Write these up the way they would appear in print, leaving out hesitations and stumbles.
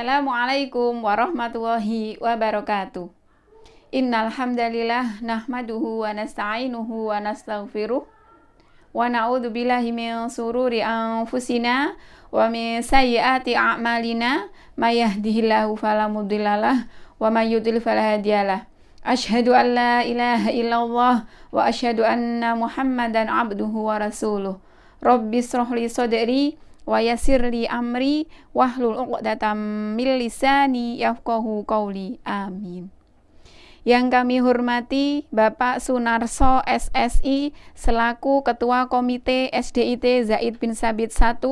Assalamualaikum warahmatullahi wabarakatuh. Innal hamdalillah nahmaduhu wa nasta'inuhu wa nastaghfiruh wa na'udzu billahi min sururi anfusina wa min sayyiati a'malina may yahdihillahu fala mudhillalah wa may yudlil fala hadiyalah. Asyhadu an la ilaha illallah wa asyhadu anna Muhammadan abduhu wa rasuluh. Rabbi shrah li sadri wa yassir li amri wahlul 'uqdatam min lisani yafqahu qauli. Amin. Yang kami hormati Bapak Sunarso SSI selaku Ketua Komite SDIT Zaid bin Sabit 1.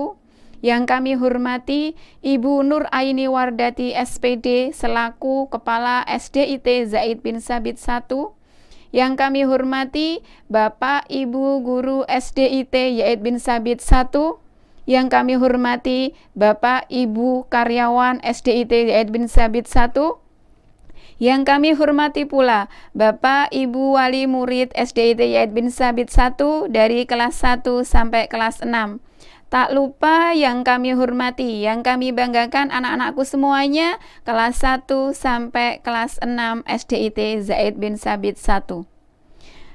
Yang kami hormati Ibu Nur Aini Wardati SPD selaku Kepala SDIT Zaid bin Sabit 1. Yang kami hormati Bapak Ibu Guru SDIT Zaid bin Sabit 1. Yang kami hormati Bapak Ibu Karyawan SDIT Zaid bin Sabit 1. Yang kami hormati pula Bapak Ibu Wali Murid SDIT Zaid bin Sabit 1 dari kelas 1 sampai kelas 6. Tak lupa yang kami hormati, yang kami banggakan anak-anakku semuanya kelas 1 sampai kelas 6 SDIT Zaid bin Sabit 1.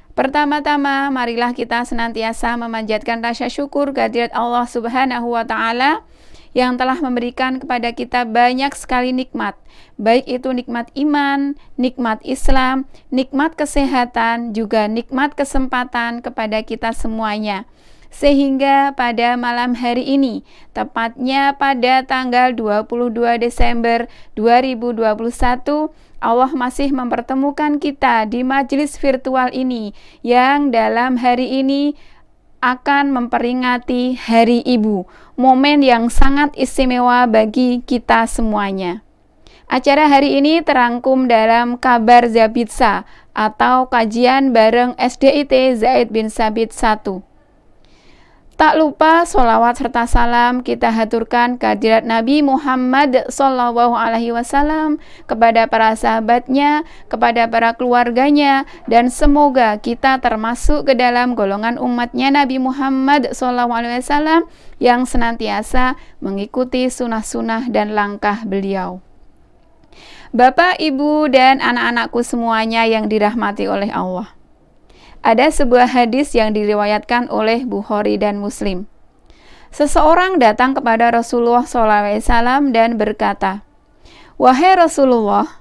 Pertama-tama, marilah kita senantiasa memanjatkan rasa syukur kehadirat Allah Subhanahu wa Ta'ala yang telah memberikan kepada kita banyak sekali nikmat, baik itu nikmat iman, nikmat Islam, nikmat kesehatan, juga nikmat kesempatan kepada kita semuanya. Sehingga pada malam hari ini, tepatnya pada tanggal 22 Desember 2021, Allah masih mempertemukan kita di majelis virtual ini yang dalam hari ini akan memperingati Hari Ibu, momen yang sangat istimewa bagi kita semuanya. Acara hari ini terangkum dalam Kabar Zabitsa atau kajian bareng SDIT Zaid bin Sabit 1. Tak lupa sholawat serta salam kita haturkan kehadirat Nabi Muhammad SAW kepada para sahabatnya, kepada para keluarganya, dan semoga kita termasuk ke dalam golongan umatnya Nabi Muhammad SAW yang senantiasa mengikuti sunnah-sunnah dan langkah beliau. Bapak, Ibu, dan anak-anakku semuanya yang dirahmati oleh Allah. Ada sebuah hadis yang diriwayatkan oleh Bukhari dan Muslim. Seseorang datang kepada Rasulullah SAW dan berkata, "Wahai Rasulullah,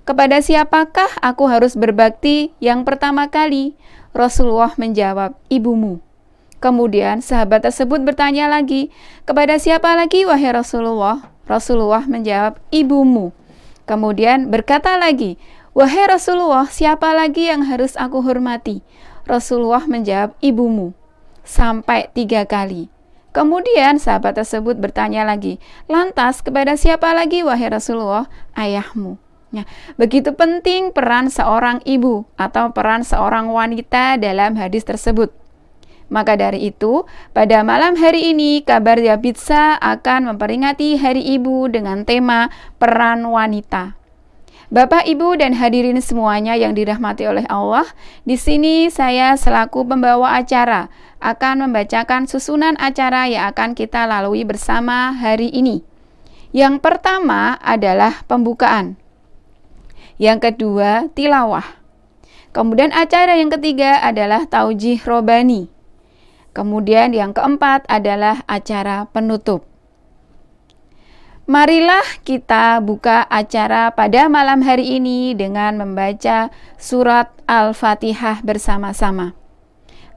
kepada siapakah aku harus berbakti yang pertama kali?" Rasulullah menjawab, "Ibumu." Kemudian sahabat tersebut bertanya lagi, "Kepada siapa lagi, wahai Rasulullah?" Rasulullah menjawab, "Ibumu." Kemudian berkata lagi, "Wahai Rasulullah, siapa lagi yang harus aku hormati?" Rasulullah menjawab, "Ibumu." Sampai 3 kali. Kemudian sahabat tersebut bertanya lagi, "Lantas kepada siapa lagi, wahai Rasulullah?" "Ayahmu." Ya, begitu penting peran seorang ibu atau peran seorang wanita dalam hadis tersebut. Maka dari itu, pada malam hari ini Kabar Zabitsa akan memperingati Hari Ibu dengan tema peran wanita. Bapak, Ibu, dan hadirin semuanya yang dirahmati oleh Allah, di sini saya selaku pembawa acara akan membacakan susunan acara yang akan kita lalui bersama hari ini. Yang pertama adalah pembukaan. Yang kedua, tilawah. Kemudian acara yang ketiga adalah taujih robani. Kemudian yang keempat adalah acara penutup. Marilah kita buka acara pada malam hari ini dengan membaca surat Al-Fatihah bersama-sama.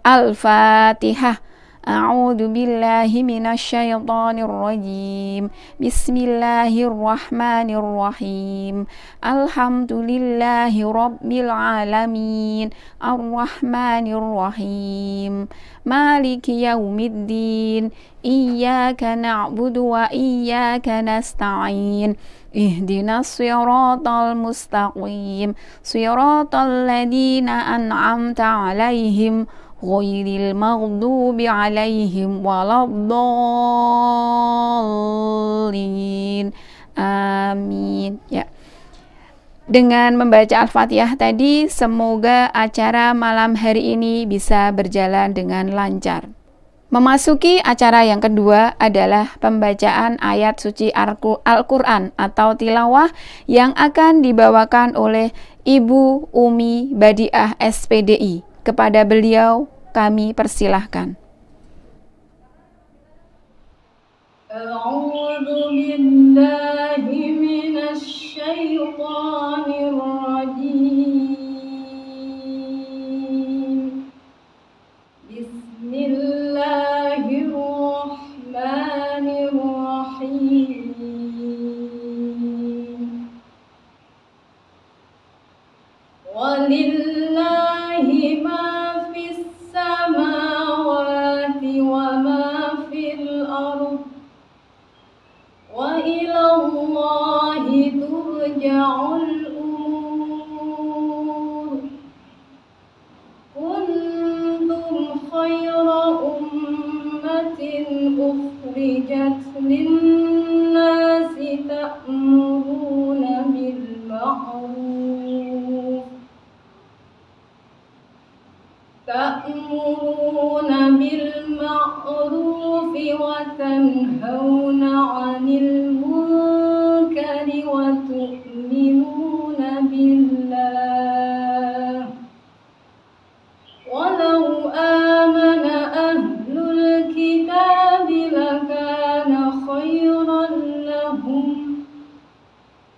Al-Fatihah. A'udzu billahi minasyaitonir rajim. Bismillahirrahmanirrahim. Alhamdulillahi rabbil alamin. Arrahmanirrahim. Maliki yaumiddin. Iyyaka na'budu wa iyyaka nasta'in. Ihdinas siratal mustaqim. Siratal ladzina an'amta 'alaihim ghairil maghdubi 'alaihim waladdallin. Amin. Ya. Dengan membaca Al-Fatihah tadi, semoga acara malam hari ini bisa berjalan dengan lancar. Memasuki acara yang kedua adalah pembacaan ayat suci Al-Quran atau tilawah yang akan dibawakan oleh Ibu Umi Badiah SPDI. Kepada beliau kami persilahkan. A'udzu billahi minasy syaithanir rajim. Bismillahirrahmanirrahim. Walillahi ma fis samawati wa ma fil ardh wa ilallahi turja'ul umur. Kuntum khayra ummatin ukhrijat lin-nasi ta'muruna bil ma'ruf wa tanhauna 'anil munkari wa tu'minuna billah. Walau amana ahlul kitabi lakana khayran lahum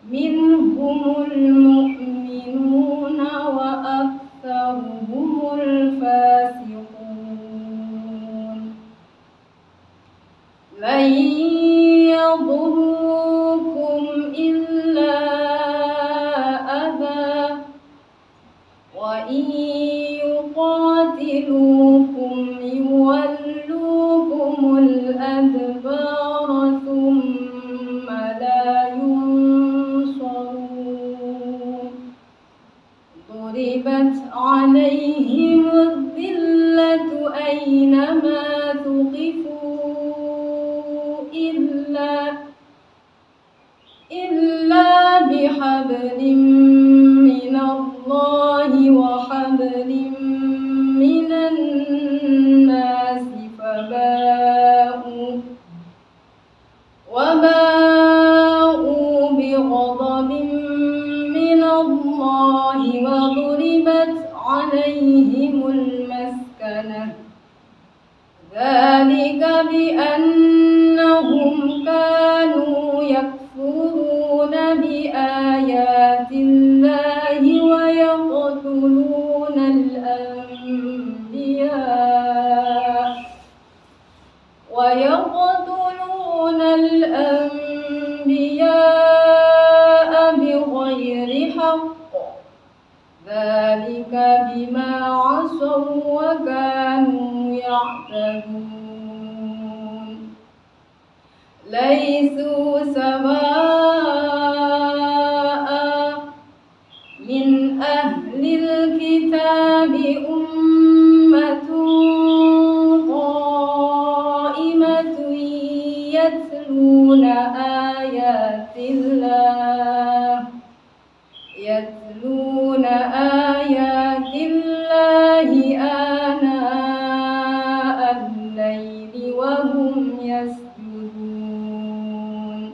minhumul mu'minuna wa aktsaruhumul fasiqun. Lan yadurrukum illa adha wa yuqatilukum yuwallukumul adbara thumma la yunsarun. Duribat 'alaihimud dhillatu aynama thuqifu illa bihablim minallahi wa hablim minan nasi faba'u bighadabin minallahi wa duribat 'alaihimul maskanah. Dzalika bi annahum kanu yakfuruna bi ayatillahi wa yaqtuluna al-anbiya'a bighayri haqq. Dzalika bima 'asaw wa kanu ya'tadun. Laisu sawa'a min ahlil kitabi ummatun qa'imatun yatluna ayatillahi ana al-layli wa hum yasjudun.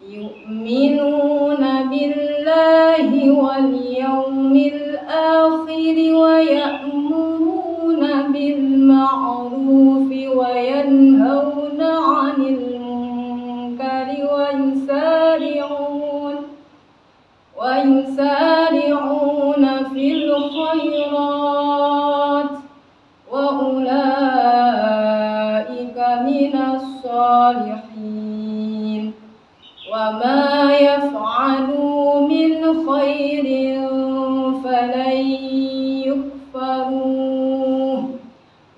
Yu'minuna billahi wal yawmil akhir wa ya'muruna bil ma'ruf wa yanhauna 'anil munkari wa yusari'una fil khairat wa ulaika minas salihin. Wa ma yaf'alu min khairin falan yukfaruh.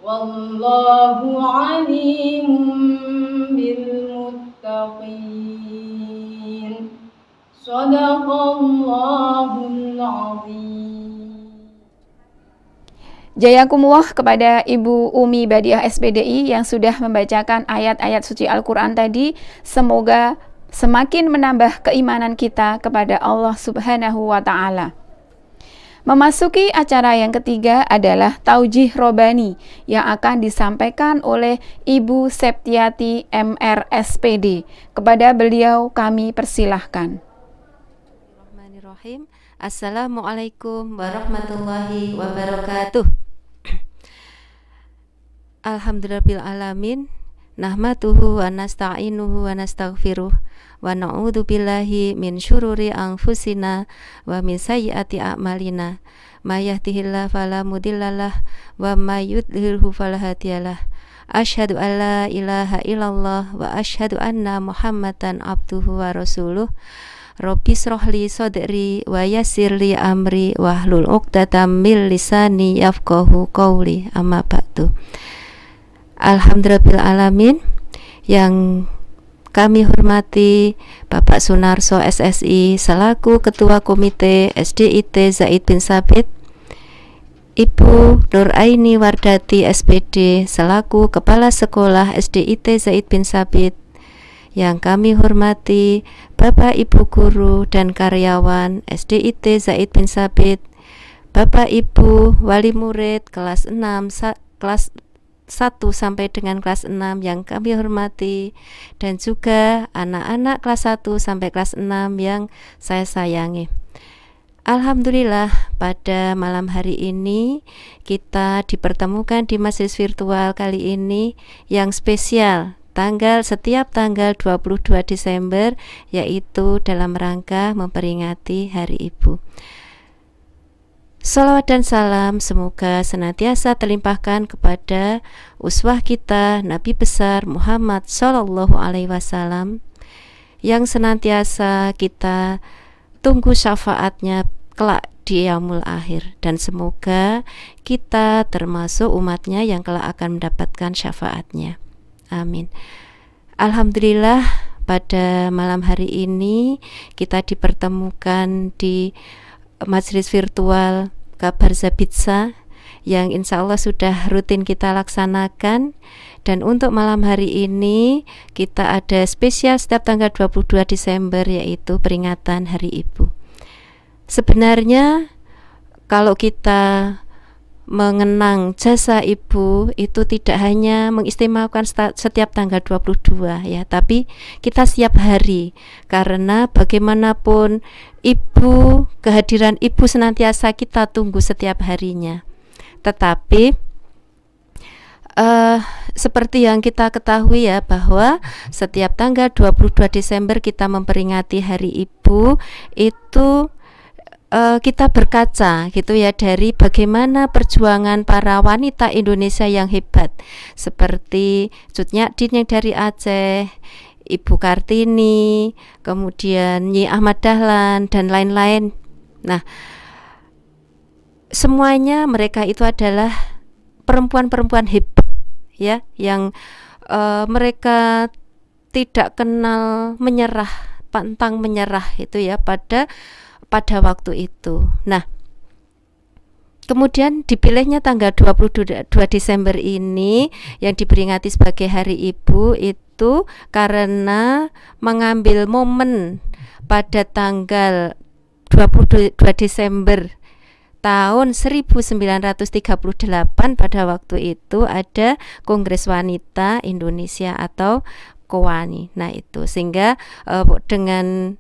Wallahu alimun bil muttaqin. Shadaqallahul azim. Jayakumullah kepada Ibu Umi Badiah SPDI yang sudah membacakan ayat-ayat suci Al-Quran tadi. Semoga semakin menambah keimanan kita kepada Allah Subhanahu wa Ta'ala. Memasuki acara yang ketiga adalah Taujih Robani yang akan disampaikan oleh Ibu Septiati MR SPD. Kepada beliau kami persilahkan. Bismillahirrahmanirrahim. Assalamualaikum warahmatullahi wabarakatuh. Alhamdulillahirrahmanirrahim. Nahmaduhu wa nasta'inuhu wa nastaghfiruh wa na'udzu billahi min syururi anfusina wa min sayyiati a'malina. May yahdihillahu fala mudhillalah wa may yudhlilhu fala hadiyalah. Asyhadu an la ilaha illallah wa asyhadu anna Muhammadan abduhu wa rasuluh. Rabbi shrahli sadri wa yassirli amri wahlul 'uqdatam min lisani yafqahu qawli. Amma ba'du. Alhamdulillahirrahmanirrahim. Yang kami hormati Bapak Sunarso SSI selaku Ketua Komite SDIT Zaid bin Sabit, Ibu Nuraini Wardati SPD selaku Kepala Sekolah SDIT Zaid bin Sabit. Yang kami hormati Bapak Ibu Guru dan karyawan SDIT Zaid bin Sabit, Bapak Ibu Wali Murid kelas 6 kelas 1 sampai dengan kelas 6 yang kami hormati, dan juga anak-anak kelas 1 sampai kelas 6 yang saya sayangi. Alhamdulillah, pada malam hari ini kita dipertemukan di majelis virtual kali ini yang spesial, setiap tanggal 22 Desember, yaitu dalam rangka memperingati Hari Ibu. Salawat dan salam semoga senantiasa terlimpahkan kepada uswah kita Nabi besar Muhammad Sallallahu Alaihi Wasallam, yang senantiasa kita tunggu syafaatnya kelak di yaumul akhir, dan semoga kita termasuk umatnya yang kelak akan mendapatkan syafaatnya. Amin. Alhamdulillah, pada malam hari ini kita dipertemukan di majelis virtual Kabar Zabitsa yang insya Allah sudah rutin kita laksanakan. Dan untuk malam hari ini kita ada spesial setiap tanggal 22 Desember, yaitu peringatan Hari Ibu. Sebenarnya kalau kita mengenang jasa ibu itu tidak hanya mengistimewakan setiap tanggal 22 ya, tapi kita setiap hari, karena bagaimanapun ibu, kehadiran ibu senantiasa kita tunggu setiap harinya. Tetapi seperti yang kita ketahui ya, bahwa setiap tanggal 22 Desember kita memperingati Hari Ibu itu kita berkaca gitu ya dari bagaimana perjuangan para wanita Indonesia yang hebat, seperti Cut Nyadin yang dari Aceh, Ibu Kartini, kemudian Nyi Ahmad Dahlan dan lain-lain. Nah, semuanya mereka itu adalah perempuan-perempuan hebat ya, yang mereka tidak kenal menyerah, pantang menyerah itu ya pada waktu itu. Nah, kemudian dipilihnya tanggal 22 Desember ini yang diperingati sebagai Hari Ibu itu karena mengambil momen pada tanggal 22 Desember tahun 1938. Pada waktu itu ada Kongres Wanita Indonesia atau KOWANI. Nah itu, sehingga dengan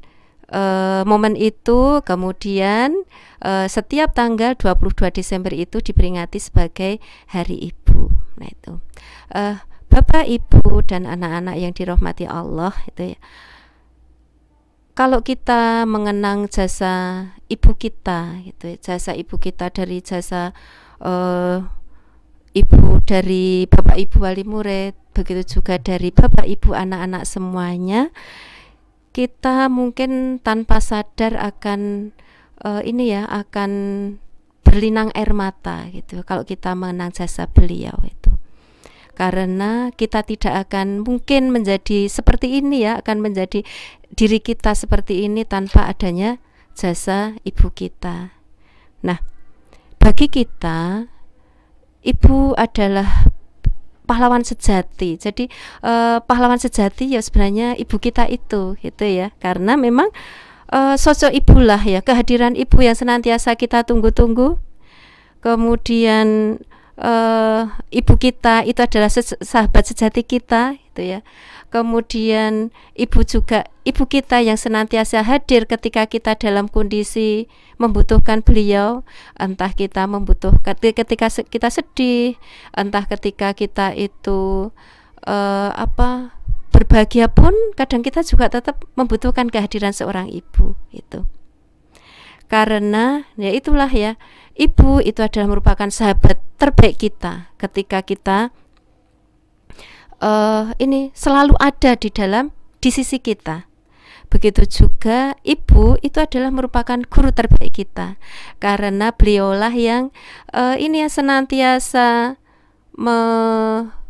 momen itu kemudian setiap tanggal 22 Desember itu diperingati sebagai Hari Ibu. Nah itu, Bapak, Ibu, dan anak-anak yang dirahmati Allah itu ya, kalau kita mengenang jasa ibu kita gitu, jasa ibu kita dari jasa ibu dari Bapak Ibu Wali Murid, begitu juga dari Bapak Ibu anak-anak semuanya, kita mungkin tanpa sadar akan akan berlinang air mata gitu kalau kita mengenang jasa beliau itu. Karena kita tidak akan mungkin menjadi seperti ini ya, akan menjadi diri kita seperti ini tanpa adanya jasa ibu kita. Nah, bagi kita ibu adalah pahlawan sejati. Jadi pahlawan sejati ya sebenarnya ibu kita itu gitu ya, karena memang sosok ibulah ya, kehadiran ibu yang senantiasa kita tunggu-tunggu. Kemudian ibu kita itu adalah sahabat sejati kita, gitu ya. Kemudian ibu kita yang senantiasa hadir ketika kita dalam kondisi membutuhkan beliau, entah kita membutuhkan ketika kita sedih, entah ketika kita itu berbahagia pun kadang kita juga tetap membutuhkan kehadiran seorang ibu itu. Karena ya itulah ya, ibu itu adalah merupakan sahabat terbaik kita ketika kita ini selalu ada di sisi kita. Begitu juga ibu itu adalah merupakan guru terbaik kita, karena beliaulah yang ini ya senantiasa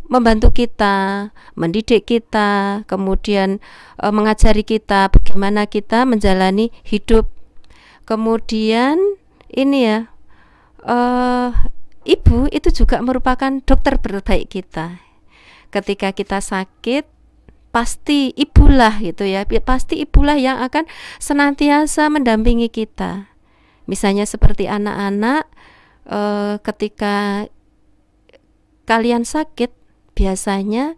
membantu kita, mendidik kita, kemudian mengajari kita bagaimana kita menjalani hidup. Kemudian ini ya, ibu itu juga merupakan dokter terbaik kita. Ketika kita sakit, pasti ibulah gitu ya, pasti ibulah yang akan senantiasa mendampingi kita. Misalnya seperti anak-anak, ketika kalian sakit, biasanya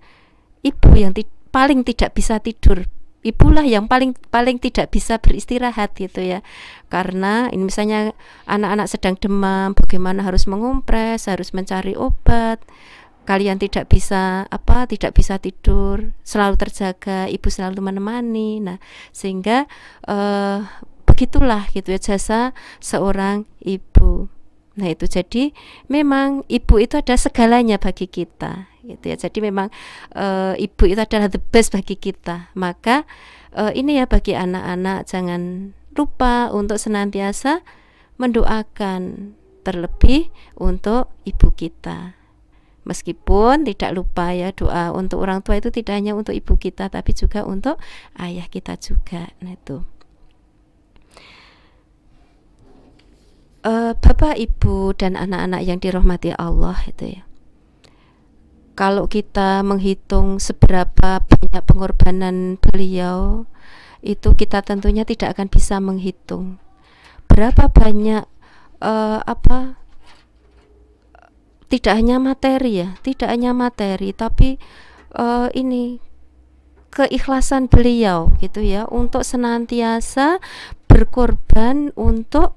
ibu yang paling tidak bisa tidur, ibulah yang paling tidak bisa beristirahat gitu ya. Karena ini misalnya anak-anak sedang demam, bagaimana harus mengompres, harus mencari obat. Kalian tidak bisa tidur, selalu terjaga, ibu selalu menemani. Nah, sehingga begitulah gitu ya jasa seorang ibu. Nah itu, jadi memang ibu itu adalah segalanya bagi kita gitu ya. Jadi memang ibu itu adalah the best bagi kita. Maka ini ya, bagi anak-anak jangan lupa untuk senantiasa mendoakan, terlebih untuk ibu kita. Meskipun tidak lupa ya, doa untuk orang tua itu tidak hanya untuk ibu kita, tapi juga untuk ayah kita juga. Nah itu, Bapak, Ibu, dan anak-anak yang dirahmati Allah itu ya. Kalau kita menghitung seberapa banyak pengorbanan beliau, itu kita tentunya tidak akan bisa menghitung berapa banyak tidak hanya materi ya, tidak hanya materi, tapi ini keikhlasan beliau gitu ya, untuk senantiasa berkorban untuk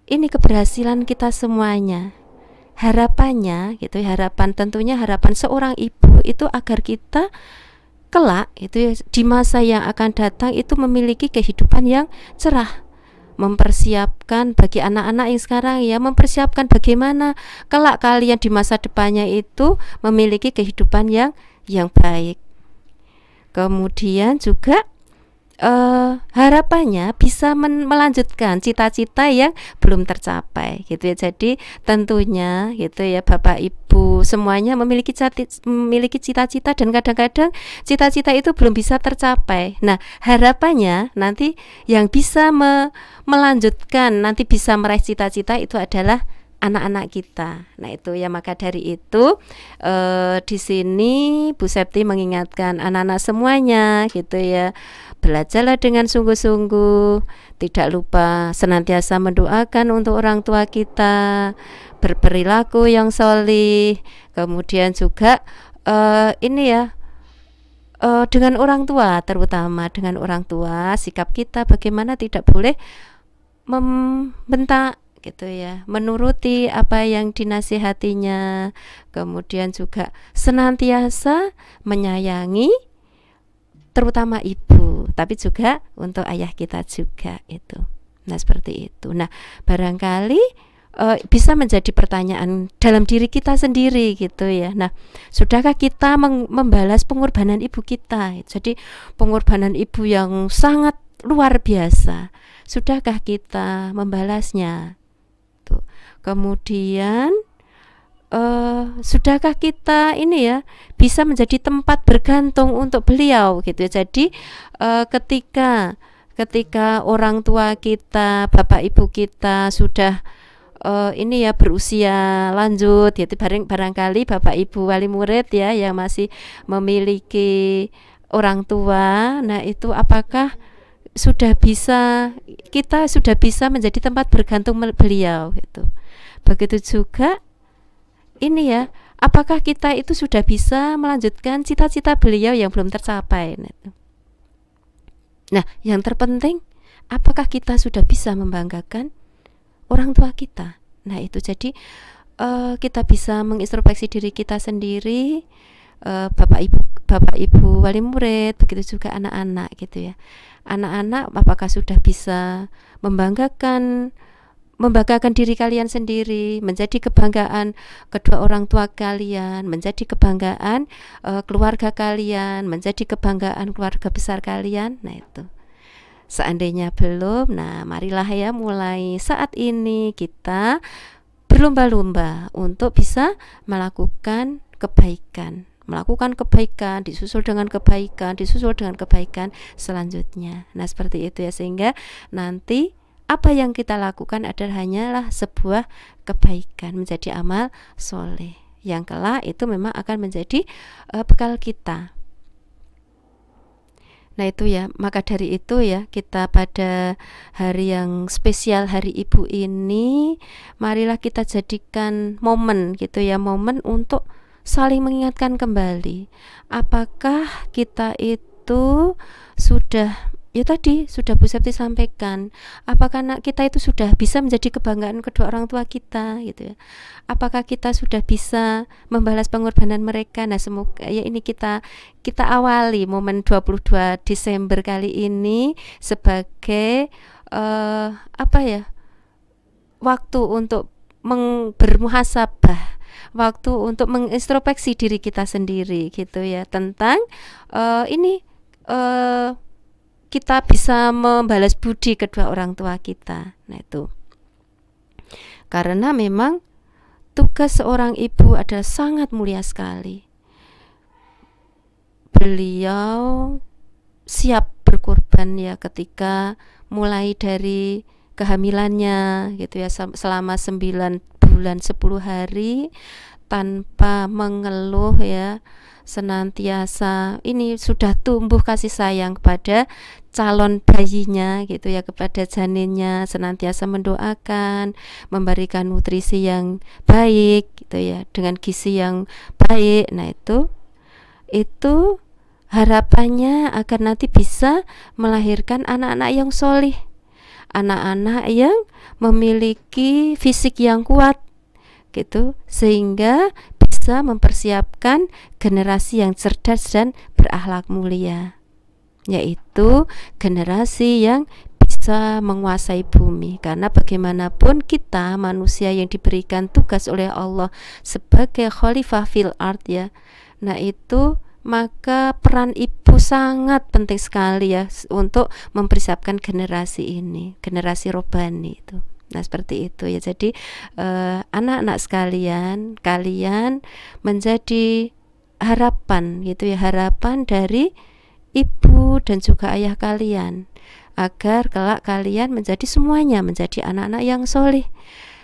ini keberhasilan kita semuanya. Harapannya gitu ya, tentunya harapan seorang ibu itu agar kita kelak itu ya, di masa yang akan datang itu memiliki kehidupan yang cerah. Mempersiapkan bagi anak-anak yang sekarang ya, mempersiapkan bagaimana kelak kalian di masa depannya itu memiliki kehidupan yang baik. Kemudian juga harapannya bisa melanjutkan cita-cita yang belum tercapai gitu ya. Jadi tentunya gitu ya, Bapak Ibu semuanya memiliki cita-cita, dan kadang-kadang cita-cita itu belum bisa tercapai. Nah, harapannya nanti yang bisa melanjutkan, nanti bisa meraih cita-cita itu adalah anak-anak kita. Nah itu ya, maka dari itu di sini Bu Septi mengingatkan anak-anak semuanya gitu ya, belajarlah dengan sungguh-sungguh, tidak lupa senantiasa mendoakan untuk orang tua kita, berperilaku yang sholih, kemudian juga ini ya, dengan orang tua, terutama dengan orang tua, sikap kita bagaimana tidak boleh membentak gitu ya, menuruti apa yang dinasihatinya, kemudian juga senantiasa menyayangi terutama ibu, tapi juga untuk ayah kita juga itu. Nah seperti itu. Nah barangkali bisa menjadi pertanyaan dalam diri kita sendiri gitu ya. Nah, sudahkah kita membalas pengorbanan ibu kita? Jadi pengorbanan ibu yang sangat luar biasa, sudahkah kita membalasnya? Tuh. Kemudian sudahkah kita ini ya bisa menjadi tempat bergantung untuk beliau gitu ya. Jadi ketika orang tua kita, bapak ibu kita sudah ini ya berusia lanjut, yaitu barangkali bapak ibu wali murid ya yang masih memiliki orang tua. Nah itu apakah kita sudah bisa menjadi tempat bergantung beliau gitu. Begitu juga ini ya, apakah kita itu sudah bisa melanjutkan cita-cita beliau yang belum tercapai. Nah, yang terpenting, apakah kita sudah bisa membanggakan orang tua kita. Nah, itu jadi kita bisa mengintrospeksi diri kita sendiri, bapak ibu wali murid, begitu juga anak-anak gitu ya. Anak-anak apakah sudah bisa membanggakan diri kalian sendiri, menjadi kebanggaan kedua orang tua kalian, menjadi kebanggaan keluarga kalian, menjadi kebanggaan keluarga besar kalian. Nah, itu seandainya belum, nah marilah ya mulai saat ini kita berlomba-lomba untuk bisa melakukan kebaikan, disusul dengan kebaikan selanjutnya. Nah, seperti itu ya, sehingga nanti apa yang kita lakukan adalah hanyalah sebuah kebaikan, menjadi amal soleh yang kelak itu memang akan menjadi bekal kita. Nah, itu ya, maka dari itu ya, kita pada hari yang spesial Hari Ibu ini, marilah kita jadikan momen gitu ya, momen untuk saling mengingatkan kembali. Apakah kita itu sudah, ya tadi sudah Bu Septi sampaikan, apakah anak kita itu sudah bisa menjadi kebanggaan kedua orang tua kita gitu ya. Apakah kita sudah bisa membalas pengorbanan mereka. Nah, semoga ya ini kita awali momen 22 Desember kali ini sebagai waktu untuk bermuhasabah, waktu untuk mengintrospeksi diri kita sendiri gitu ya, tentang kita bisa membalas budi kedua orang tua kita. Nah, itu karena memang tugas seorang ibu adalah sangat mulia sekali. Beliau siap berkorban ya, ketika mulai dari kehamilannya gitu ya, selama 9 bulan 10 hari tanpa mengeluh ya, senantiasa ini sudah tumbuh kasih sayang kepada calon bayinya gitu ya, kepada janinnya, senantiasa mendoakan, memberikan nutrisi yang baik gitu ya, dengan gizi yang baik. Nah, itu harapannya agar nanti bisa melahirkan anak-anak yang solih, anak-anak yang memiliki fisik yang kuat gitu, sehingga bisa mempersiapkan generasi yang cerdas dan berakhlak mulia, yaitu generasi yang bisa menguasai bumi. Karena bagaimanapun kita manusia yang diberikan tugas oleh Allah sebagai khalifah fil ard ya, nah itu maka peran ibu sangat penting sekali ya untuk mempersiapkan generasi ini, generasi robani itu. Nah, seperti itu ya. Jadi anak-anak sekalian, kalian menjadi harapan gitu ya, harapan dari ibu dan juga ayah kalian, agar kelak kalian menjadi semuanya menjadi anak-anak yang soleh.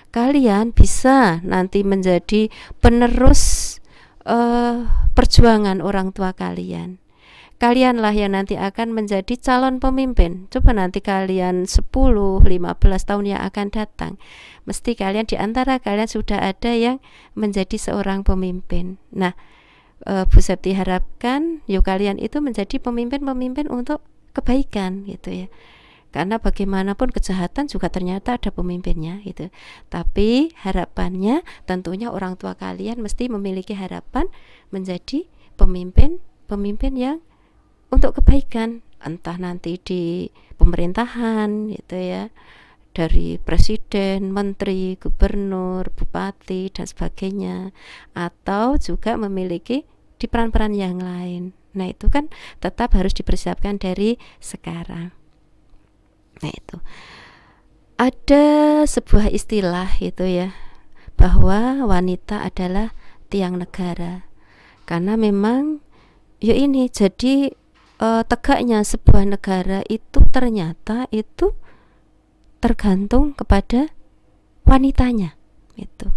Kalian bisa nanti menjadi penerus perjuangan orang tua kalian. Kalianlah yang nanti akan menjadi calon pemimpin. Coba nanti kalian 10-15 tahun yang akan datang, mesti kalian di antara kalian sudah ada yang menjadi seorang pemimpin. Nah, Bu Septi harapkan yuk kalian itu menjadi pemimpin-pemimpin untuk kebaikan gitu ya. Karena bagaimanapun kejahatan juga ternyata ada pemimpinnya gitu. Tapi harapannya tentunya orang tua kalian mesti memiliki harapan menjadi pemimpin yang untuk kebaikan, entah nanti di pemerintahan gitu ya, dari presiden, menteri, gubernur, bupati dan sebagainya, atau juga memiliki di peran-peran yang lain. Nah, itu kan tetap harus dipersiapkan dari sekarang. Nah, itu ada sebuah istilah itu ya, bahwa wanita adalah tiang negara. Karena memang ya ini jadi tegaknya sebuah negara itu ternyata itu tergantung kepada wanitanya itu.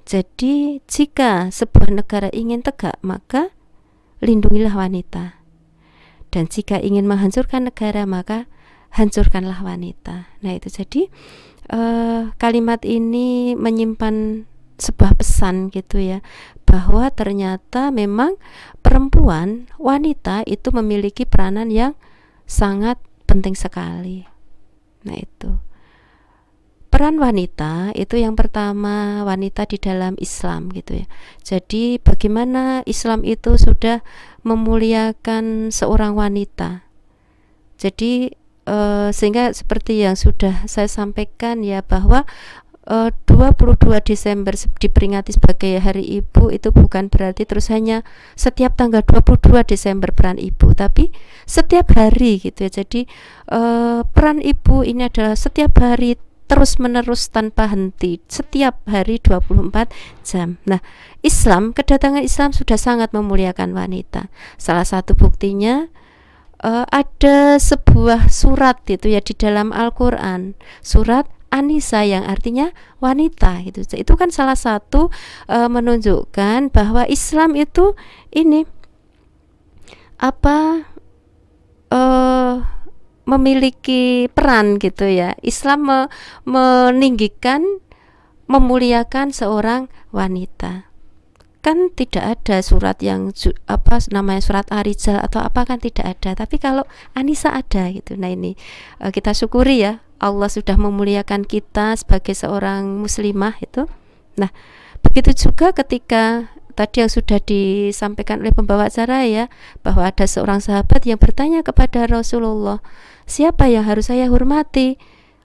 Jadi jika sebuah negara ingin tegak, maka lindungilah wanita. Dan jika ingin menghancurkan negara, maka hancurkanlah wanita. Nah itu jadi kalimat ini menyimpan sebuah pesan gitu ya, bahwa ternyata memang perempuan, wanita itu memiliki peranan yang sangat penting sekali. Nah itu peran wanita itu yang pertama, wanita di dalam Islam gitu ya. Jadi bagaimana Islam itu sudah memuliakan seorang wanita. Jadi sehingga seperti yang sudah saya sampaikan ya, bahwa 22 Desember diperingati sebagai Hari Ibu itu bukan berarti terus hanya setiap tanggal 22 Desember peran ibu, tapi setiap hari gitu ya. Jadi peran ibu ini adalah setiap hari terus menerus tanpa henti, setiap hari 24 jam. Nah, kedatangan Islam sudah sangat memuliakan wanita. Salah satu buktinya ada sebuah surat itu ya di dalam Al-Quran, surat An-Nisa yang artinya wanita gitu. Itu kan salah satu menunjukkan bahwa Islam itu ini memiliki peran gitu ya. Islam meninggikan, memuliakan seorang wanita. Kan tidak ada surat yang namanya surat Ar-Rijal atau apa, kan tidak ada. Tapi kalau An-Nisa ada gitu. Nah ini kita syukuri ya, Allah sudah memuliakan kita sebagai seorang muslimah itu. Nah begitu juga ketika tadi yang sudah disampaikan oleh pembawa acara ya, bahwa ada seorang sahabat yang bertanya kepada Rasulullah, siapa yang harus saya hormati?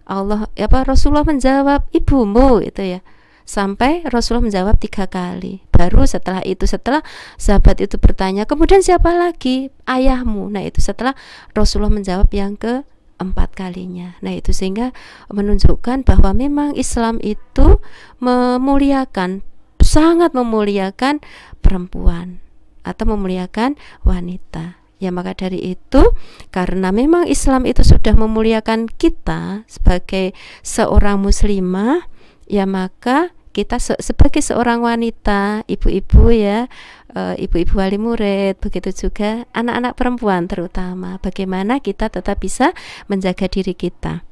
Rasulullah menjawab, ibumu itu ya. Sampai Rasulullah menjawab 3 kali. Baru setelah itu, setelah sahabat itu bertanya, kemudian siapa lagi? Ayahmu. Nah itu setelah Rasulullah menjawab yang ke-4 kalinya. Nah itu sehingga menunjukkan bahwa memang Islam itu memuliakan, sangat memuliakan perempuan atau memuliakan wanita. Ya maka dari itu, karena memang Islam itu sudah memuliakan kita sebagai seorang muslimah, ya maka kita sebagai seorang wanita, ibu-ibu ya, ibu-ibu wali murid, begitu juga anak-anak perempuan terutama, bagaimana kita tetap bisa menjaga diri kita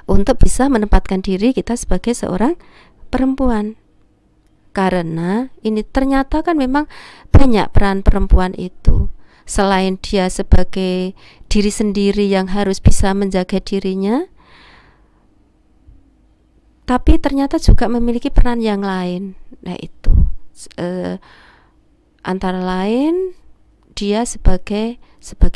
untuk bisa menempatkan diri kita sebagai seorang perempuan. Karena ini ternyata kan memang banyak peran perempuan itu. Selain dia sebagai diri sendiri yang harus bisa menjaga dirinya, tapi ternyata juga memiliki peran yang lain. Nah itu antara lain dia sebagai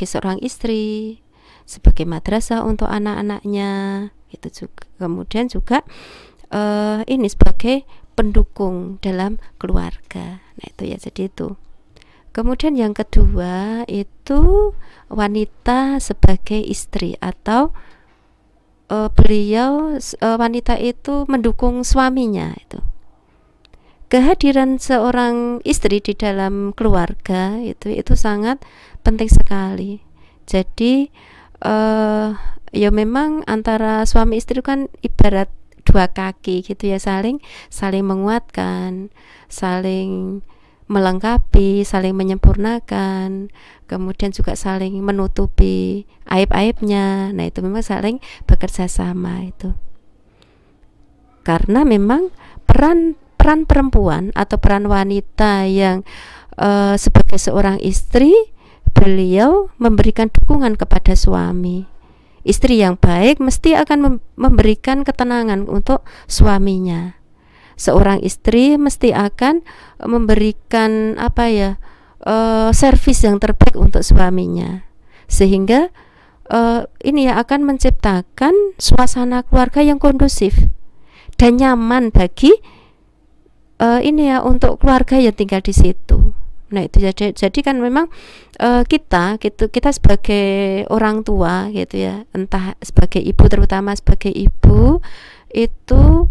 seorang istri, sebagai madrasah untuk anak-anaknya, itu juga. Kemudian juga ini sebagai pendukung dalam keluarga. Nah itu ya, jadi itu. Kemudian yang kedua itu wanita sebagai istri, atau wanita itu mendukung suaminya. Itu kehadiran seorang istri di dalam keluarga itu sangat penting sekali. Jadi ya memang antara suami istri kan ibarat 2 kaki gitu ya, saling menguatkan, saling melengkapi, saling menyempurnakan, kemudian juga saling menutupi aib-aibnya. Nah itu memang saling bekerja sama itu. Karena memang peran perempuan atau peran wanita yang sebagai seorang istri, beliau memberikan dukungan kepada suami. Istri yang baik mesti akan memberikan ketenangan untuk suaminya. Seorang istri mesti akan memberikan servis yang terbaik untuk suaminya, sehingga ini ya akan menciptakan suasana keluarga yang kondusif dan nyaman bagi untuk keluarga yang tinggal di situ. Nah itu jadi kan memang kita sebagai orang tua gitu ya, entah sebagai ibu, terutama sebagai ibu itu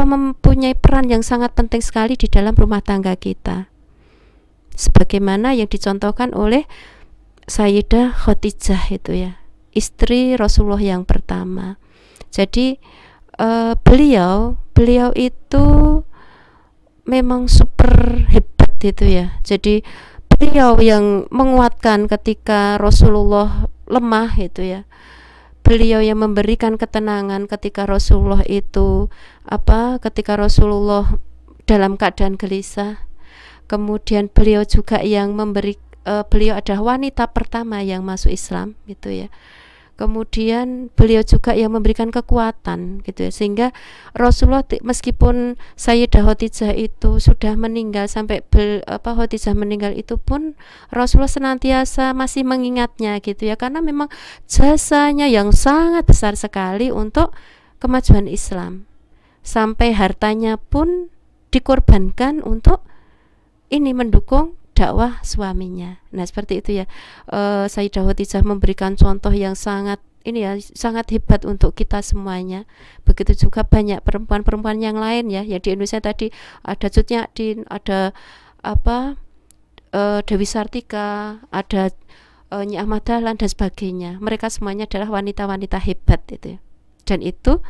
mempunyai peran yang sangat penting sekali di dalam rumah tangga kita, sebagaimana yang dicontohkan oleh Sayyidah Khadijah itu ya, istri Rasulullah yang pertama. Jadi beliau itu memang super hebat itu ya. Jadi beliau yang menguatkan ketika Rasulullah lemah itu ya. Beliau yang memberikan ketenangan ketika Rasulullah itu ketika Rasulullah dalam keadaan gelisah. Kemudian beliau juga yang beliau adalah wanita pertama yang masuk Islam gitu ya. Kemudian beliau juga yang memberikan kekuatan gitu ya, sehingga Rasulullah meskipun Sayyidah Khadijah itu sudah meninggal, sampai Khadijah meninggal itu pun Rasulullah senantiasa masih mengingatnya gitu ya, karena memang jasanya yang sangat besar sekali untuk kemajuan Islam, sampai hartanya pun dikorbankan untuk ini mendukung dakwah suaminya. Nah seperti itu ya, Sayyidah Khadijah memberikan contoh yang sangat sangat hebat untuk kita semuanya. Begitu juga banyak perempuan-perempuan yang lain ya, di Indonesia tadi ada Cut Nyak-Din, ada Dewi Sartika, ada Nyi Ahmad Dahlan dan sebagainya. Mereka semuanya adalah wanita-wanita hebat itu ya. Dan itu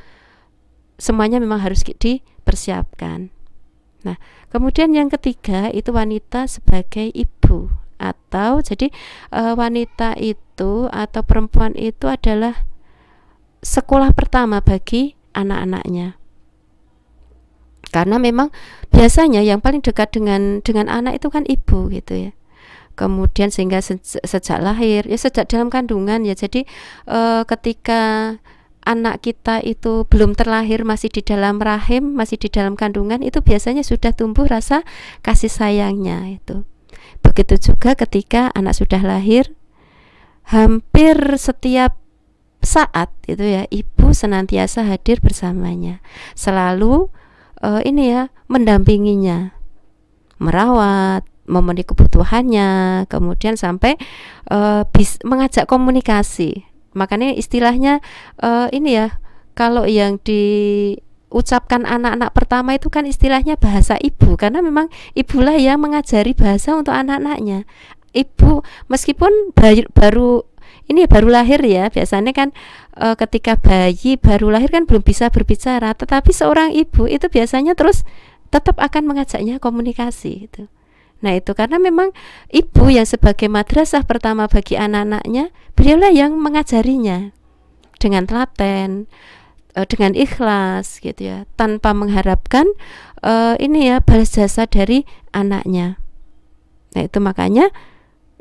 semuanya memang harus dipersiapkan. Nah, kemudian yang ketiga itu wanita sebagai ibu, atau jadi wanita itu atau perempuan itu adalah sekolah pertama bagi anak-anaknya. Karena memang biasanya yang paling dekat dengan anak itu kan ibu gitu ya. Kemudian sehingga sejak lahir ya, sejak dalam kandungan ya, jadi ketika anak kita itu belum terlahir, masih di dalam rahim, masih di dalam kandungan, itu biasanya sudah tumbuh rasa kasih sayangnya itu. Begitu juga ketika anak sudah lahir, hampir setiap saat itu ya, ibu senantiasa hadir bersamanya, selalu mendampinginya, merawat, memenuhi kebutuhannya, kemudian sampai mengajak komunikasi. Makanya istilahnya kalau yang diucapkan anak-anak pertama itu kan istilahnya bahasa ibu, karena memang ibulah yang mengajari bahasa untuk anak-anaknya. Ibu meskipun baru lahir ya, biasanya kan ketika bayi baru lahir kan belum bisa berbicara, tetapi seorang ibu itu biasanya terus tetap akan mengajaknya komunikasi itu. Nah itu karena memang ibu yang sebagai madrasah pertama bagi anak-anaknya, beliaulah yang mengajarinya dengan telaten, dengan ikhlas gitu ya, tanpa mengharapkan balas jasa dari anaknya. Nah itu makanya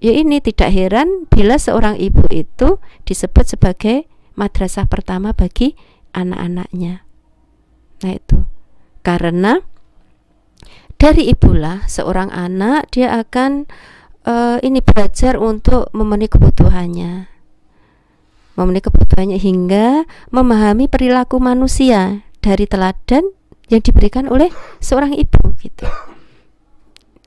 ya ini tidak heran bila seorang ibu itu disebut sebagai madrasah pertama bagi anak-anaknya. Nah itu karena dari ibulah seorang anak dia akan belajar untuk memenuhi kebutuhannya, hingga memahami perilaku manusia dari teladan yang diberikan oleh seorang ibu gitu.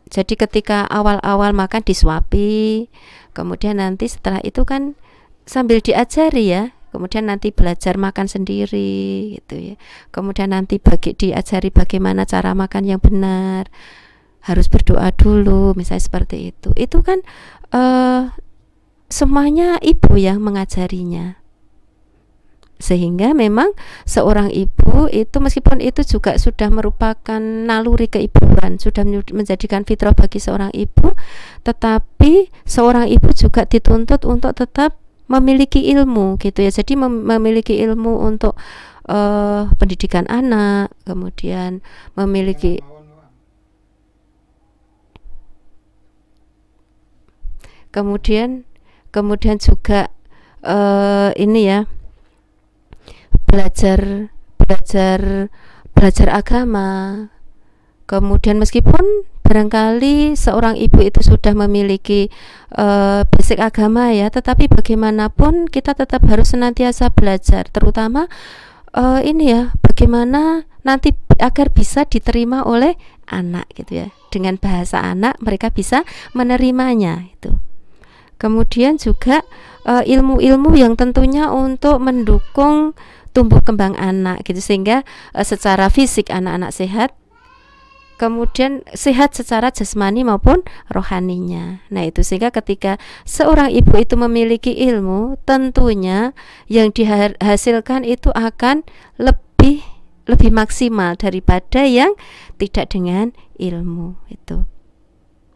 Jadi ketika awal-awal makan disuapi, kemudian nanti setelah itu kan sambil diajari ya, kemudian nanti belajar makan sendiri gitu ya. Kemudian nanti diajari bagaimana cara makan yang benar, harus berdoa dulu misalnya seperti itu. Itu kan semuanya ibu yang mengajarinya. Sehingga memang seorang ibu itu meskipun itu juga sudah merupakan naluri keibuan, sudah menjadikan fitrah bagi seorang ibu, tetapi seorang ibu juga dituntut untuk tetap memiliki ilmu gitu ya. Jadi memiliki ilmu untuk pendidikan anak, kemudian memiliki kemudian juga belajar agama. Kemudian meskipun barangkali seorang ibu itu sudah memiliki basic agama ya, tetapi bagaimanapun kita tetap harus senantiasa belajar, terutama bagaimana nanti agar bisa diterima oleh anak gitu ya. Dengan bahasa anak mereka bisa menerimanya itu. Kemudian juga ilmu-ilmu yang tentunya untuk mendukung tumbuh kembang anak gitu, sehingga secara fisik anak-anak sehat, kemudian sehat secara jasmani maupun rohaninya. Nah itu sehingga ketika seorang ibu itu memiliki ilmu, tentunya yang dihasilkan itu akan lebih maksimal daripada yang tidak dengan ilmu itu.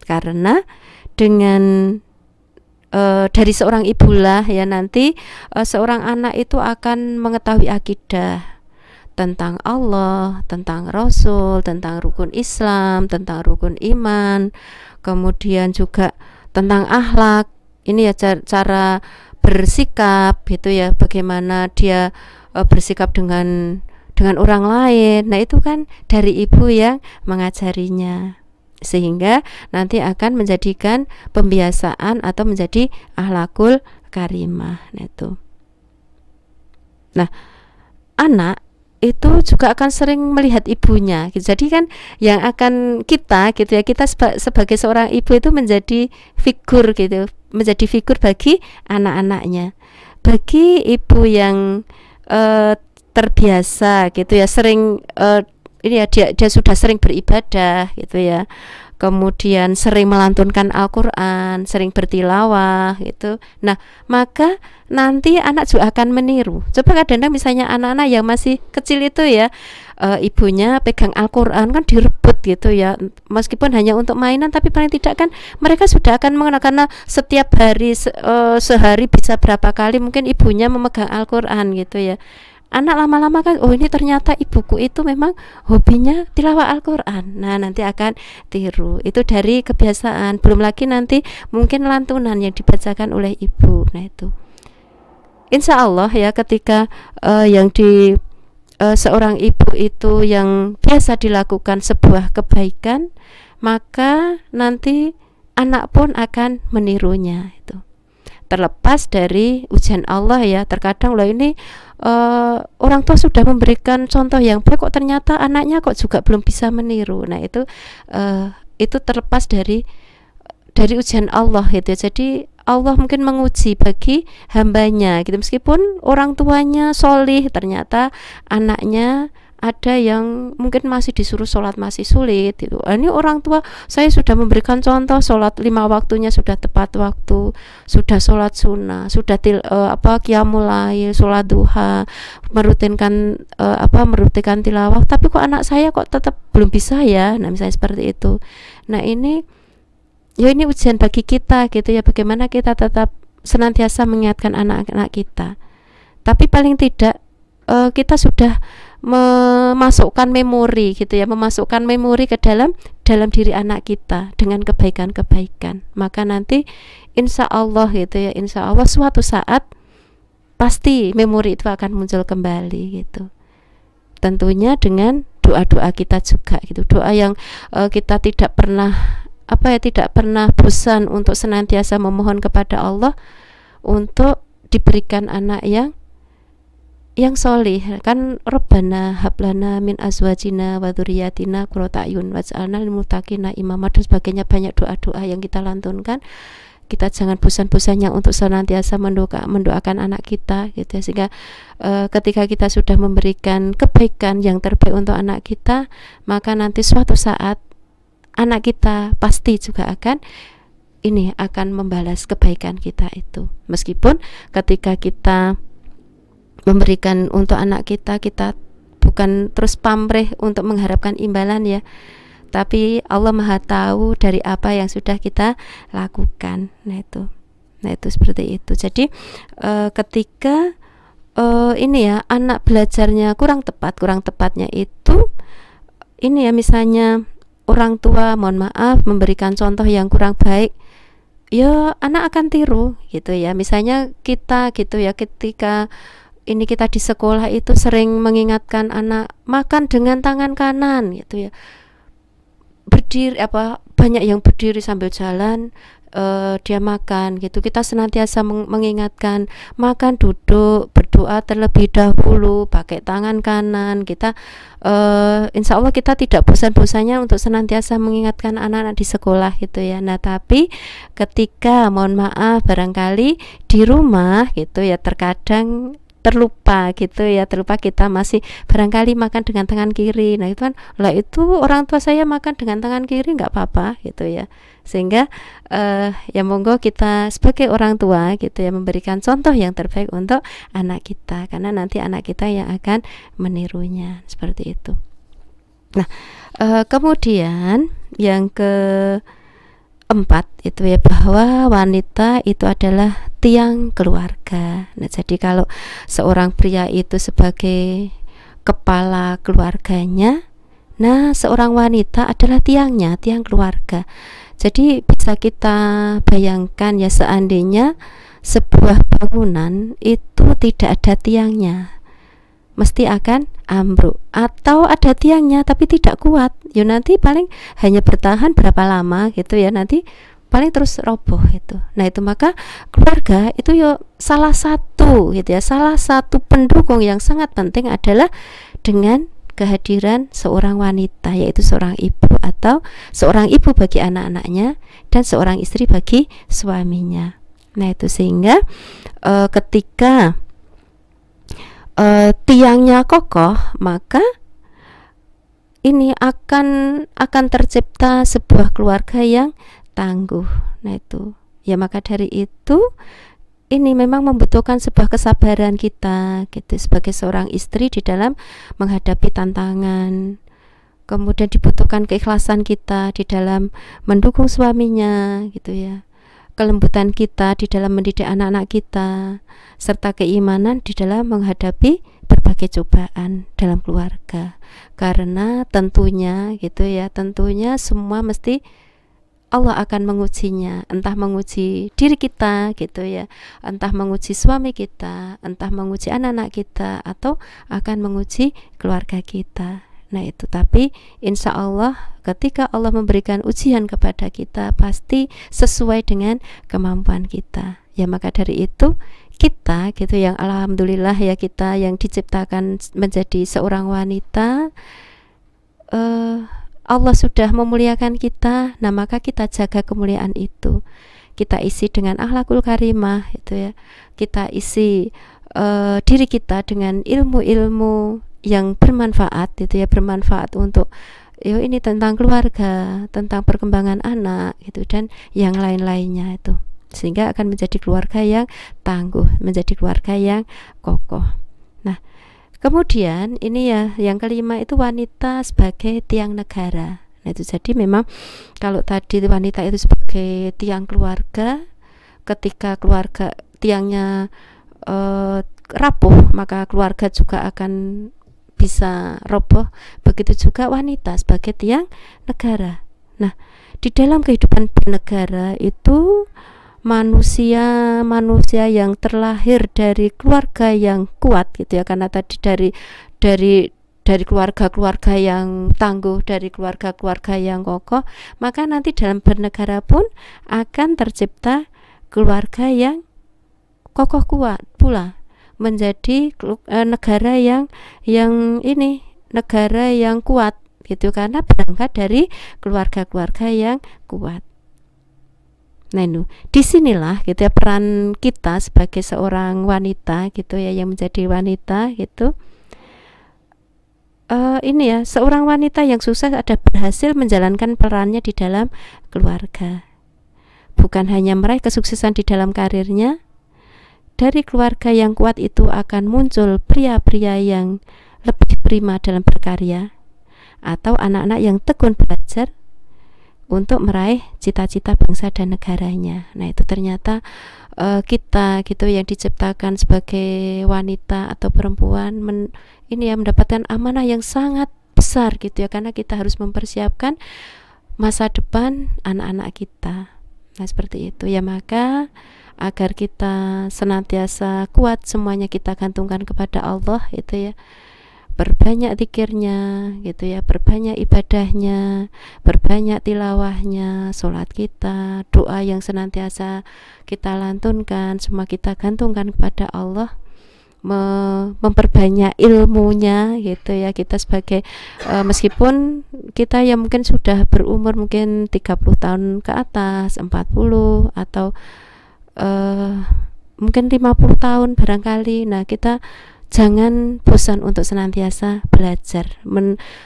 Karena dengan dari seorang ibulah ya nanti seorang anak itu akan mengetahui akidah tentang Allah, tentang Rasul, tentang rukun Islam, tentang rukun iman, kemudian juga tentang akhlak. Ini ya cara bersikap gitu ya, bagaimana dia bersikap dengan orang lain. Nah itu kan dari ibu yang mengajarinya, sehingga nanti akan menjadikan pembiasaan atau menjadi akhlakul karimah. Nah itu. Nah, anak itu juga akan sering melihat ibunya. Jadi kan yang akan kita gitu ya, kita sebagai seorang ibu itu menjadi figur gitu, menjadi figur bagi anak-anaknya. Bagi ibu yang terbiasa gitu ya, sering ini ya dia sudah sering beribadah gitu ya, kemudian sering melantunkan Al-Quran, sering bertilawah gitu. Nah maka nanti anak juga akan meniru. Coba kadang-kadang misalnya anak-anak yang masih kecil itu ya, ibunya pegang Al-Quran kan direbut gitu ya, meskipun hanya untuk mainan, tapi paling tidak kan mereka sudah akan mengenal, karena setiap hari sehari bisa berapa kali mungkin ibunya memegang Al-Quran gitu ya. Anak lama-lama kan, oh ini ternyata ibuku itu memang hobinya tilawah Al-Quran. Nah nanti akan tiru, itu dari kebiasaan. Belum lagi nanti mungkin lantunan yang dibacakan oleh ibu. Nah itu insya Allah ya, ketika yang di seorang ibu itu yang biasa dilakukan sebuah kebaikan, maka nanti anak pun akan menirunya. Itu terlepas dari ujian Allah ya. Terkadang loh ini orang tua sudah memberikan contoh yang baik, kok ternyata anaknya kok juga belum bisa meniru. Nah itu terlepas dari ujian Allah gitu. Jadi Allah mungkin menguji bagi hambanya gitu, meskipun orang tuanya solih, ternyata anaknya ada yang mungkin masih disuruh sholat masih sulit gitu. Ini orang tua saya sudah memberikan contoh, sholat 5 waktunya sudah tepat waktu, sudah sholat sunnah, sudah qiyamul lail, sholat duha, merutinkan tilawah, tapi kok anak saya kok tetap belum bisa ya. Nah misalnya seperti itu. Nah ini ya, ini ujian bagi kita gitu ya, bagaimana kita tetap senantiasa mengingatkan anak-anak kita. Tapi paling tidak kita sudah memasukkan memori gitu ya, memasukkan memori ke dalam diri anak kita dengan kebaikan-kebaikan. Maka nanti insya Allah gitu ya, insya Allah suatu saat pasti memori itu akan muncul kembali gitu. Tentunya dengan doa-doa kita juga gitu, doa yang kita tidak pernah bosan untuk senantiasa memohon kepada Allah untuk diberikan anak yang solih. Kan Rabbana hablana min azwajina wa dzurriyyatina qurrata a'yun waj'alna lil muttaqina imama, dan sebagainya. Banyak doa-doa yang kita lantunkan. Kita jangan bosan-bosannya untuk senantiasa mendoakan anak kita gitu ya, sehingga ketika kita sudah memberikan kebaikan yang terbaik untuk anak kita, maka nanti suatu saat anak kita pasti juga akan membalas kebaikan kita itu. Meskipun ketika kita memberikan untuk anak kita, kita bukan terus pamrih untuk mengharapkan imbalan ya, tapi Allah Maha tahu dari apa yang sudah kita lakukan. Nah itu seperti itu. Jadi ketika ini ya, anak belajarnya kurang tepatnya itu ini ya, misalnya orang tua mohon maaf memberikan contoh yang kurang baik, ya anak akan tiru gitu ya. Misalnya kita gitu ya, ketika ini kita di sekolah itu sering mengingatkan anak makan dengan tangan kanan gitu ya, berdiri banyak yang berdiri sambil jalan dia makan gitu. Kita senantiasa mengingatkan makan duduk, berdoa terlebih dahulu, pakai tangan kanan. Kita insya Allah kita tidak bosan-bosannya untuk senantiasa mengingatkan anak-anak di sekolah gitu ya. Nah tapi ketika mohon maaf barangkali di rumah gitu ya, terkadang terlupa kita masih barangkali makan dengan tangan kiri. Nah itu kan itu orang tua saya makan dengan tangan kiri, nggak apa-apa gitu ya. Sehingga ya monggo kita sebagai orang tua gitu ya, memberikan contoh yang terbaik untuk anak kita, karena nanti anak kita yang akan menirunya seperti itu. Nah kemudian yang 4 itu ya, bahwa wanita itu adalah tiang keluarga. Nah, jadi kalau seorang pria itu sebagai kepala keluarganya, nah seorang wanita adalah tiangnya, tiang keluarga. Jadi bisa kita bayangkan ya, seandainya sebuah bangunan itu tidak ada tiangnya, mesti akan ambruk, atau ada tiangnya tapi tidak kuat, ya nanti paling hanya bertahan berapa lama gitu ya, nanti paling terus roboh itu. Nah itu, maka keluarga itu ya salah satu gitu ya, salah satu pendukung yang sangat penting adalah dengan kehadiran seorang wanita, yaitu seorang ibu, atau seorang ibu bagi anak-anaknya dan seorang istri bagi suaminya. Nah itu, sehingga ketika tiangnya kokoh, maka ini akan tercipta sebuah keluarga yang tangguh. Nah itu ya, maka dari itu ini memang membutuhkan sebuah kesabaran kita gitu sebagai seorang istri di dalam menghadapi tantangan. Kemudian dibutuhkan keikhlasan kita di dalam mendukung suaminya gitu ya, kelembutan kita di dalam mendidik anak-anak kita, serta keimanan di dalam menghadapi berbagai cobaan dalam keluarga. Karena tentunya gitu ya, tentunya semua mesti Allah akan mengujinya, entah menguji diri kita gitu ya, entah menguji suami kita, entah menguji anak-anak kita, atau akan menguji keluarga kita. Nah itu, tapi insya Allah ketika Allah memberikan ujian kepada kita, pasti sesuai dengan kemampuan kita. Ya maka dari itu kita gitu yang alhamdulillah ya, kita yang diciptakan menjadi seorang wanita, Allah sudah memuliakan kita. Nah maka kita jaga kemuliaan itu, kita isi dengan akhlakul karimah itu ya, kita isi diri kita dengan ilmu-ilmu yang bermanfaat itu ya, bermanfaat untuk ini tentang keluarga, tentang perkembangan anak gitu, dan yang lain-lainnya itu, sehingga akan menjadi keluarga yang tangguh, menjadi keluarga yang kokoh. Nah kemudian ini ya, yang kelima itu wanita sebagai tiang negara. Nah itu, jadi memang kalau tadi wanita itu sebagai tiang keluarga, ketika keluarga tiangnya rapuh, maka keluarga juga akan bisa roboh. Begitu juga wanita sebagai tiang negara. Nah di dalam kehidupan bernegara itu, manusia yang terlahir dari keluarga yang kuat gitu ya, karena tadi dari keluarga-keluarga yang tangguh, dari keluarga-keluarga yang kokoh, maka nanti dalam bernegara pun akan tercipta keluarga yang kokoh kuat pula, menjadi negara yang ini, negara yang kuat gitu, karena berangkat dari keluarga-keluarga yang kuat. Nah itu, disinilah gitu ya peran kita sebagai seorang wanita gitu ya, yang menjadi wanita gitu. Ini ya, seorang wanita yang sukses ada berhasil menjalankan perannya di dalam keluarga. Bukan hanya meraih kesuksesan di dalam karirnya, dari keluarga yang kuat itu akan muncul pria-pria yang lebih prima dalam berkarya, atau anak-anak yang tekun belajar untuk meraih cita-cita bangsa dan negaranya. Nah itu ternyata kita gitu yang diciptakan sebagai wanita atau perempuan ini ya, mendapatkan amanah yang sangat besar gitu ya, karena kita harus mempersiapkan masa depan anak-anak kita. Nah seperti itu ya, maka agar kita senantiasa kuat, semuanya kita gantungkan kepada Allah itu ya, berbanyak zikirnya gitu ya, berbanyak ibadahnya, berbanyak tilawahnya, sholat kita, doa yang senantiasa kita lantunkan, semua kita gantungkan kepada Allah, memperbanyak ilmunya gitu ya. Kita sebagai meskipun kita yang mungkin sudah berumur mungkin 30 tahun ke atas, 40 atau mungkin 50 tahun barangkali, nah kita jangan bosan untuk senantiasa belajar,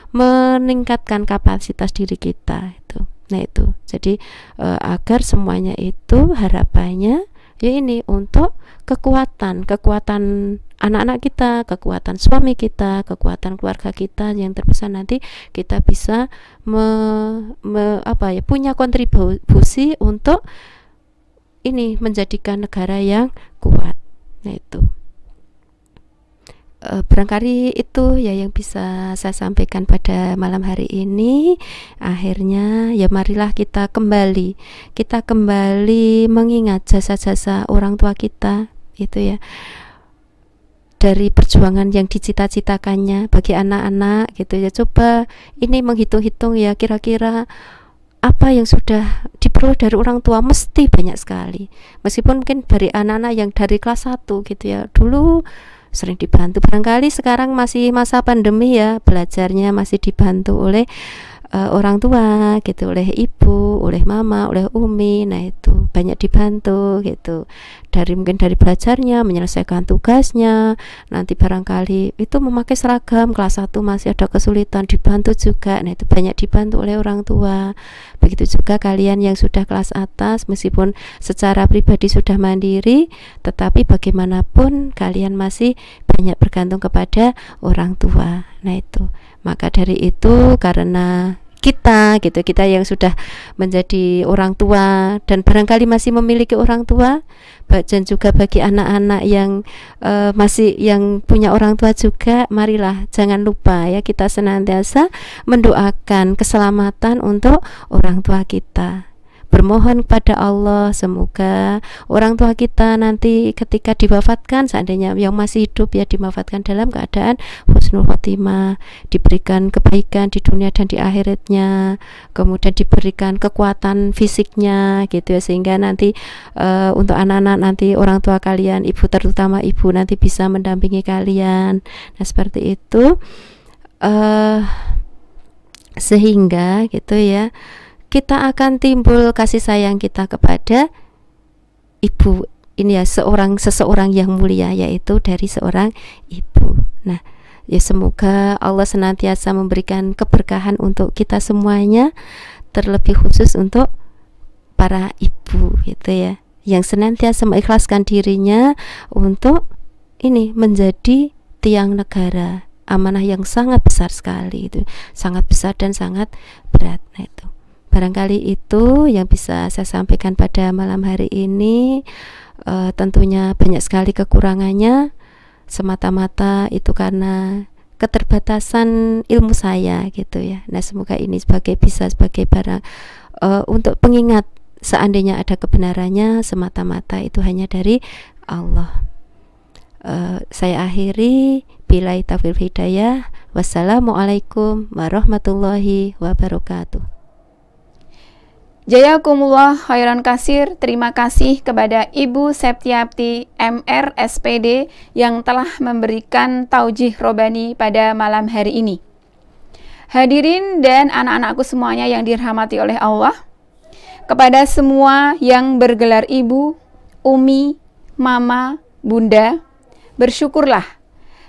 meningkatkan kapasitas diri kita itu. Nah itu, jadi agar semuanya itu harapannya ya ini untuk kekuatan anak-anak kita, kekuatan suami kita, kekuatan keluarga kita yang terbesar, nanti kita bisa punya kontribusi untuk ini menjadikan negara yang kuat. Nah itu barangkali itu ya yang bisa saya sampaikan pada malam hari ini. Akhirnya ya marilah kita kembali mengingat jasa-jasa orang tua kita itu ya, dari perjuangan yang dicita-citakannya bagi anak-anak gitu ya. Coba ini menghitung-hitung ya, kira-kira apa yang sudah diperoleh dari orang tua, mesti banyak sekali. Meskipun mungkin dari anak-anak yang dari kelas 1 gitu ya, dulu sering dibantu, barangkali sekarang masih masa pandemi ya, belajarnya masih dibantu oleh orang tua gitu, oleh ibu, oleh mama, oleh umi. Nah itu banyak dibantu gitu, mungkin dari belajarnya, menyelesaikan tugasnya. Nanti barangkali itu memakai seragam kelas 1 masih ada kesulitan, dibantu juga. Nah itu banyak dibantu oleh orang tua. Begitu juga kalian yang sudah kelas atas, meskipun secara pribadi sudah mandiri, tetapi bagaimanapun kalian masih banyak bergantung kepada orang tua. Nah itu, maka dari itu, karena kita yang sudah menjadi orang tua dan barangkali masih memiliki orang tua, dan juga bagi anak-anak yang masih yang punya orang tua juga, marilah jangan lupa ya, kita senantiasa mendoakan keselamatan untuk orang tua kita. Bermohon kepada Allah semoga orang tua kita nanti ketika diwafatkan, seandainya yang masih hidup ya, diwafatkan dalam keadaan husnul khotimah, diberikan kebaikan di dunia dan di akhiratnya, kemudian diberikan kekuatan fisiknya gitu ya, sehingga nanti untuk anak-anak nanti orang tua kalian, ibu terutama ibu, nanti bisa mendampingi kalian. Nah seperti itu, sehingga gitu ya, kita akan timbul kasih sayang kita kepada ibu ini ya, seseorang yang mulia, yaitu dari seorang ibu. Nah ya, semoga Allah senantiasa memberikan keberkahan untuk kita semuanya, terlebih khusus untuk para ibu gitu ya, yang senantiasa mengikhlaskan dirinya untuk ini menjadi tiang negara, amanah yang sangat besar sekali, itu sangat besar dan sangat berat. Nah itu barangkali itu yang bisa saya sampaikan pada malam hari ini. Tentunya banyak sekali kekurangannya, semata-mata itu karena keterbatasan ilmu saya gitu ya. Nah semoga ini bisa sebagai barang untuk pengingat, seandainya ada kebenarannya, semata-mata itu hanya dari Allah. Saya akhiri, billahi taufiq hidayah. Wassalamualaikum warahmatullahi wabarakatuh. Jazakumullah khairan kasir. Terima kasih kepada Ibu Septiati MR SPD yang telah memberikan taujih robani pada malam hari ini. Hadirin dan anak-anakku semuanya yang dirahmati oleh Allah, kepada semua yang bergelar ibu, umi, mama, bunda, bersyukurlah,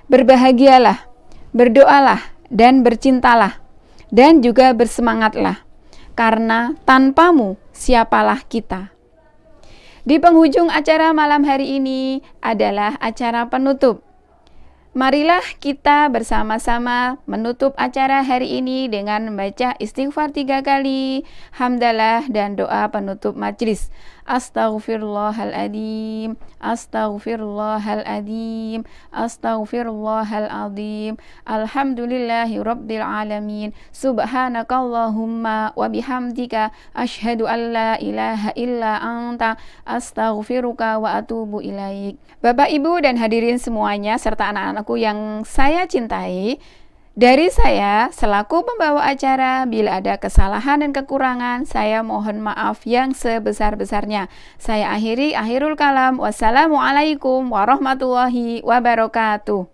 berbahagialah, berdoalah, dan bercintalah, dan juga bersemangatlah, karena tanpamu siapalah kita. Di penghujung acara malam hari ini adalah acara penutup. Marilah kita bersama-sama menutup acara hari ini dengan membaca istighfar 3 kali, hamdalah, dan doa penutup majelis. Astaghfirullahaladzim, astaghfirullahaladzim, astaghfirullahaladzim, alhamdulillahi rabbil alamin, subhanakallahumma wa bihamdika, ashhadu an la ilaha illa anta, astaghfiruka wa atubu ilaik. Bapak, Ibu, dan hadirin semuanya, serta anak-anakku yang saya cintai, dari saya selaku pembawa acara, bila ada kesalahan dan kekurangan, saya mohon maaf yang sebesar-besarnya. Saya akhirul kalam. Wassalamualaikum warahmatullahi wabarakatuh.